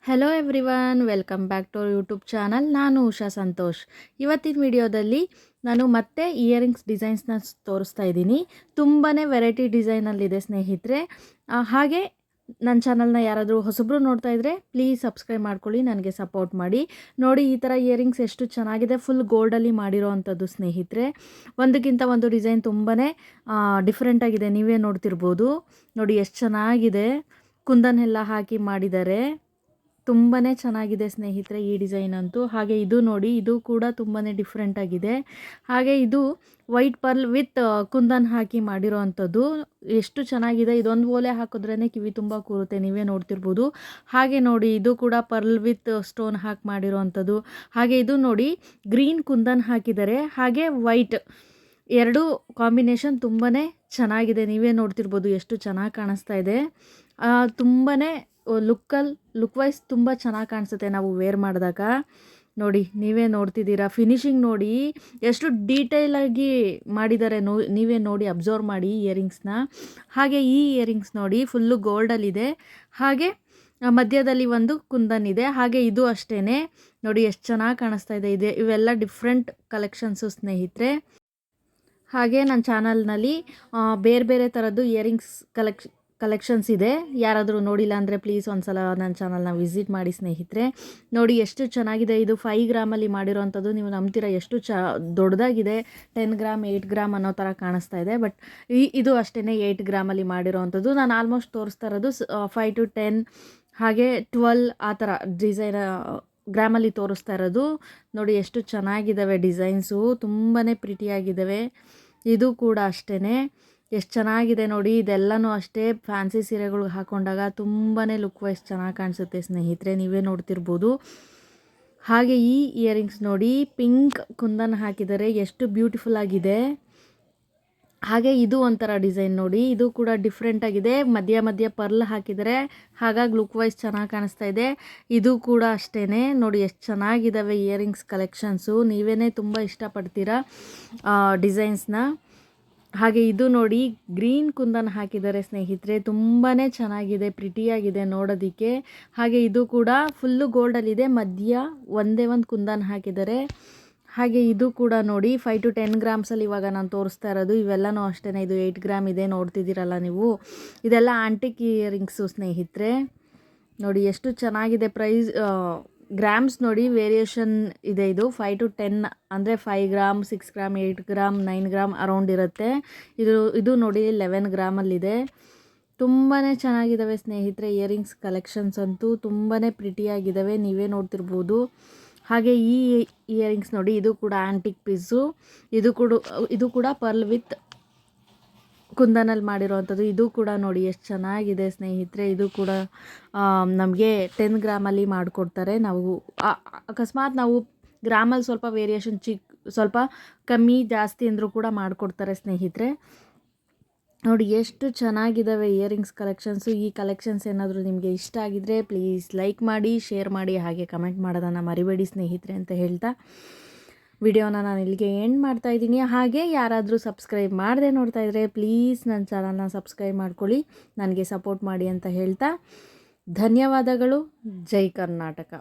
Hello everyone, welcome back to YouTube channel. ನಾನು ಉಷಾ ಸಂತೋಷ್. ಇವತ್ತಿನ ವಿಡಿಯೋದಲ್ಲಿ ನಾನು ಮತ್ತೆ ಇಯರಿಂಗ್ಸ್ ಡಿಸೈನ್ಸ್ನ ತೋರಿಸ್ತಾ ಇದ್ದೀನಿ. ತುಂಬಾ ವೆರೈಟಿ ಡಿಸೈನಲ್ಲಿದೆ ಸ್ನೇಹಿತರೆ. ಹಾಗೆ ನನ್ನ ಚಾನಲ್ನ ಯಾರಾದರೂ ಹೊಸಬ್ರು ನೋಡ್ತಾ ಇದ್ದರೆ ಪ್ಲೀಸ್ ಸಬ್ಸ್ಕ್ರೈಬ್ ಮಾಡ್ಕೊಳ್ಳಿ, ನನಗೆ ಸಪೋರ್ಟ್ ಮಾಡಿ. ನೋಡಿ ಈ ಥರ ಇಯರಿಂಗ್ಸ್ ಎಷ್ಟು ಚೆನ್ನಾಗಿದೆ, ಫುಲ್ ಗೋಲ್ಡಲ್ಲಿ ಮಾಡಿರೋ ಅಂಥದ್ದು ಸ್ನೇಹಿತರೆ. ಒಂದಕ್ಕಿಂತ ಒಂದು ಡಿಸೈನ್ ತುಂಬಾ ಡಿಫ್ರೆಂಟಾಗಿದೆ, ನೀವೇ ನೋಡ್ತಿರ್ಬೋದು. ನೋಡಿ ಎಷ್ಟು ಚೆನ್ನಾಗಿದೆ, ಕುಂದನ್ ಎಲ್ಲ ಹಾಕಿ ಮಾಡಿದ್ದಾರೆ. ತುಂಬಾ ಚೆನ್ನಾಗಿದೆ ಸ್ನೇಹಿತರೆ ಈ ಡಿಸೈನ್ ಅಂತೂ. ಹಾಗೆ ಇದು ನೋಡಿ, ಇದು ಕೂಡ ತುಂಬಾ ಡಿಫ್ರೆಂಟ್ ಆಗಿದೆ. ಹಾಗೆ ಇದು ವೈಟ್ ಪರ್ಲ್ ವಿತ್ ಕುಂದನ್ ಹಾಕಿ ಮಾಡಿರೋ ಅಂಥದ್ದು. ಎಷ್ಟು ಚೆನ್ನಾಗಿದೆ, ಇದೊಂದು ಓಲೆ ಹಾಕಿದ್ರೇ ಕಿವಿ ತುಂಬ ಕೂರುತ್ತೆ, ನೀವೇ ನೋಡ್ತಿರ್ಬೋದು. ಹಾಗೆ ನೋಡಿ, ಇದು ಕೂಡ ಪರ್ಲ್ ವಿತ್ ಸ್ಟೋನ್ ಹಾಕಿ ಮಾಡಿರೋ ಅಂಥದ್ದು. ಹಾಗೆ ಇದು ನೋಡಿ, ಗ್ರೀನ್ ಕುಂದನ್ ಹಾಕಿದ್ದಾರೆ, ಹಾಗೆ ವೈಟ್ ಎರಡು ಕಾಂಬಿನೇಷನ್ ತುಂಬಾ ಚೆನ್ನಾಗಿದೆ, ನೀವೇ ನೋಡ್ತಿರ್ಬೋದು ಎಷ್ಟು ಚೆನ್ನಾಗಿ ಕಾಣಿಸ್ತಾ ಇದೆ. ತುಂಬಾ ಲುಕ್ ವೈಸ್ ತುಂಬ ಚೆನ್ನಾಗಿ ಕಾಣಿಸುತ್ತೆ ನಾವು ವೇರ್ ಮಾಡಿದಾಗ. ನೋಡಿ ನೀವೇ ನೋಡ್ತಿದ್ದೀರಾ, ಫಿನಿಶಿಂಗ್ ನೋಡಿ ಎಷ್ಟು ಡೀಟೇಲಾಗಿ ಮಾಡಿದ್ದಾರೆ, ನೀವೇ ನೋಡಿ ಅಬ್ಸರ್ವ್ ಮಾಡಿ ಇಯರಿಂಗ್ಸ್ನ. ಹಾಗೆ ಈ ಇಯರಿಂಗ್ಸ್ ನೋಡಿ ಫುಲ್ಲು ಗೋಲ್ಡಲ್ಲಿದೆ, ಹಾಗೆ ಮಧ್ಯದಲ್ಲಿ ಒಂದು ಕುಂದನ್ ಇದೆ. ಹಾಗೆ ಇದು ಅಷ್ಟೇ ನೋಡಿ ಎಷ್ಟು ಚೆನ್ನಾಗಿ ಕಾಣಿಸ್ತಾ ಇದೆ. ಇವೆಲ್ಲ ಡಿಫ್ರೆಂಟ್ ಕಲೆಕ್ಷನ್ಸು ಸ್ನೇಹಿತರೆ. ಹಾಗೆ ನನ್ನ ಚಾನಲ್ನಲ್ಲಿ ಬೇರೆ ಬೇರೆ ಥರದ್ದು ಇಯರಿಂಗ್ಸ್ ಕಲೆಕ್ಷನ್ಸ್ ಇದೆ. ಯಾರಾದರೂ ನೋಡಿಲ್ಲ ಅಂದರೆ ಪ್ಲೀಸ್ ಒಂದ್ಸಲ ನನ್ನ ಚಾನಲ್ನ ವಿಸಿಟ್ ಮಾಡಿ ಸ್ನೇಹಿತರೆ. ನೋಡಿ ಎಷ್ಟು ಚೆನ್ನಾಗಿದೆ, ಇದು 5 ಗ್ರಾಮಲ್ಲಿ ಮಾಡಿರೋವಂಥದ್ದು. ನೀವು ನಂಬ್ತೀರಾ, ಎಷ್ಟು ದೊಡ್ಡದಾಗಿದೆ. 10 ಗ್ರಾಮ್ 8 ಗ್ರಾಮ್ ಅನ್ನೋ ಥರ ಕಾಣಿಸ್ತಾ ಇದೆ, ಬಟ್ ಇದು ಅಷ್ಟೇ 8 ಗ್ರಾಮಲ್ಲಿ ಮಾಡಿರೋವಂಥದ್ದು. ನಾನು ಆಲ್ಮೋಸ್ಟ್ ತೋರಿಸ್ತಾ ಇರೋದು 5 to 10 ಹಾಗೆ 12 ಆ ಥರ ಡಿಸೈನ್ ಗ್ರಾಮಲ್ಲಿ ತೋರಿಸ್ತಾ ಇರೋದು. ನೋಡಿ ಎಷ್ಟು ಚೆನ್ನಾಗಿದ್ದಾವೆ ಡಿಸೈನ್ಸು, ತುಂಬಾ ಪ್ರಿಟಿಯಾಗಿದ್ದಾವೆ. ಇದು ಕೂಡ ಅಷ್ಟೇ ಎಷ್ಟು ಚೆನ್ನಾಗಿದೆ ನೋಡಿ. ಇದೆಲ್ಲನೂ ಅಷ್ಟೇ ಫ್ಯಾನ್ಸಿ ಸೀರೆಗಳು ಹಾಕೊಂಡಾಗ ತುಂಬಾ ಲುಕ್ ವೈಸ್ ಚೆನ್ನಾಗಿ ಕಾಣಿಸುತ್ತೆ ಸ್ನೇಹಿತರೆ, ನೀವೇ ನೋಡ್ತಿರ್ಬೋದು. ಹಾಗೆ ಈ ಇಯರಿಂಗ್ಸ್ ನೋಡಿ, ಪಿಂಕ್ ಕುಂದನ್ ಹಾಕಿದ್ದಾರೆ, ಎಷ್ಟು ಬ್ಯೂಟಿಫುಲ್ ಆಗಿದೆ. ಹಾಗೆ ಇದು ಒಂಥರ ಡಿಸೈನ್ ನೋಡಿ, ಇದು ಕೂಡ ಡಿಫ್ರೆಂಟ್ ಆಗಿದೆ, ಮಧ್ಯ ಪರ್ಲ್ ಹಾಕಿದರೆ, ಹಾಗಾಗಿ ಲುಕ್ ವೈಸ್ ಚೆನ್ನಾಗಿ ಕಾಣಿಸ್ತಾ ಇದೆ. ಇದು ಕೂಡ ಅಷ್ಟೇ ನೋಡಿ ಎಷ್ಟು ಚೆನ್ನಾಗಿದ್ದಾವೆ ಇಯರಿಂಗ್ಸ್ ಕಲೆಕ್ಷನ್ಸು, ನೀವೇ ತುಂಬ ಇಷ್ಟಪಡ್ತೀರಾ ಡಿಸೈನ್ಸ್ನ. ಹಾಗೆ ಇದು ನೋಡಿ, ಗ್ರೀನ್ ಕುಂದನ್ ಹಾಕಿದ್ದಾರೆ ಸ್ನೇಹಿತರೆ, ತುಂಬಾ ಚೆನ್ನಾಗಿದೆ, ಪ್ರಿಟಿಯಾಗಿದೆ ನೋಡೋದಕ್ಕೆ. ಹಾಗೆ ಇದು ಕೂಡ ಫುಲ್ಲು ಗೋಲ್ಡಲ್ಲಿದೆ, ಮಧ್ಯ ಒಂದೇ ಒಂದು ಕುಂದನ್ ಹಾಕಿದ್ದಾರೆ. ಹಾಗೆ ಇದು ಕೂಡ ನೋಡಿ 5 to 10 ಗ್ರಾಮ್ಸಲ್ಲಿ ಇವಾಗ ನಾನು ತೋರಿಸ್ತಾ ಇರೋದು. ಇವೆಲ್ಲನೂ ಅಷ್ಟೇ, ಇದು 8 ಗ್ರಾಮ್ ಇದೆ, ನೋಡ್ತಿದ್ದೀರಲ್ಲ ನೀವು. ಇದೆಲ್ಲ ಆಂಟಿಕ್ ಇಯರಿಂಗ್ಸು ಸ್ನೇಹಿತರೆ. ನೋಡಿ ಎಷ್ಟು ಚೆನ್ನಾಗಿದೆ. ಪ್ರೈಸ್ ಗ್ರಾಮ್ಸ್ ನೋಡಿ ವೇರಿಯೇಷನ್ ಇದೆ. ಇದು 5 to 10 ಅಂದರೆ 5 gram 6 gram 8 gram 9 gram around ಇರುತ್ತೆ. ಇದು ನೋಡಿ 11 ಗ್ರಾಮಲ್ಲಿದೆ. ತುಂಬಾ ಚೆನ್ನಾಗಿದ್ದಾವೆ ಸ್ನೇಹಿತರೆ ಇಯರಿಂಗ್ಸ್ ಕಲೆಕ್ಷನ್ಸ್ ಅಂತೂ, ತುಂಬಾ ಪ್ರಿಟಿಯಾಗಿದ್ದಾವೆ, ನೀವೇ ನೋಡ್ತಿರ್ಬೋದು. ಹಾಗೆ ಈ ಇಯರಿಂಗ್ಸ್ ನೋಡಿ, ಇದು ಕೂಡ ಆಂಟಿಕ್ ಪೀಸು. ಇದು ಕೂಡ ಪರ್ಲ್ ವಿತ್ ಕುಂದನಲ್ಲಿ ಮಾಡಿರೋವಂಥದ್ದು. ಇದು ಕೂಡ ನೋಡಿ ಎಷ್ಟು ಚೆನ್ನಾಗಿದೆ ಸ್ನೇಹಿತರೆ. ಇದು ಕೂಡ ನಮಗೆ 10 ಗ್ರಾಮಲ್ಲಿ ಮಾಡಿಕೊಡ್ತಾರೆ. ನಾವು ಅಕಸ್ಮಾತ್ ನಾವು ಗ್ರಾಮಲ್ಲಿ ಸ್ವಲ್ಪ ವೇರಿಯೇಷನ್ ಸ್ವಲ್ಪ ಕಮ್ಮಿ ಜಾಸ್ತಿ ಅಂದರೂ ಕೂಡ ಮಾಡಿಕೊಡ್ತಾರೆ ಸ್ನೇಹಿತರೆ. ನೋಡಿ ಎಷ್ಟು ಚೆನ್ನಾಗಿದ್ದಾವೆ ಇಯರಿಂಗ್ಸ್ ಕಲೆಕ್ಷನ್ಸು. ಈ ಕಲೆಕ್ಷನ್ಸ್ ಏನಾದರೂ ನಿಮಗೆ ಇಷ್ಟ ಆಗಿದ್ದರೆ ಪ್ಲೀಸ್ ಲೈಕ್ ಮಾಡಿ, ಶೇರ್ ಮಾಡಿ, ಹಾಗೆ ಕಮೆಂಟ್ ಮಾಡೋದನ್ನು ಮರಿಬೇಡಿ ಸ್ನೇಹಿತರೆ ಅಂತ ಹೇಳ್ತಾ ವಿಡಿಯೋನ ನಾನು ಇಲ್ಲಿಗೆ ಎಂಡ್ ಮಾಡ್ತಾಯಿದ್ದೀನಿ. ಹಾಗೆ ಯಾರಾದರೂ ಸಬ್ಸ್ಕ್ರೈಬ್ ಮಾಡದೆ ನೋಡ್ತಾ ಇದ್ದರೆ ಪ್ಲೀಸ್ ನನ್ನ ಚಾನಲ್ನ ಸಬ್ಸ್ಕ್ರೈಬ್ ಮಾಡ್ಕೊಳ್ಳಿ, ನನಗೆ ಸಪೋರ್ಟ್ ಮಾಡಿ ಅಂತ ಹೇಳ್ತಾ ಧನ್ಯವಾದಗಳು. ಜೈ ಕರ್ನಾಟಕ.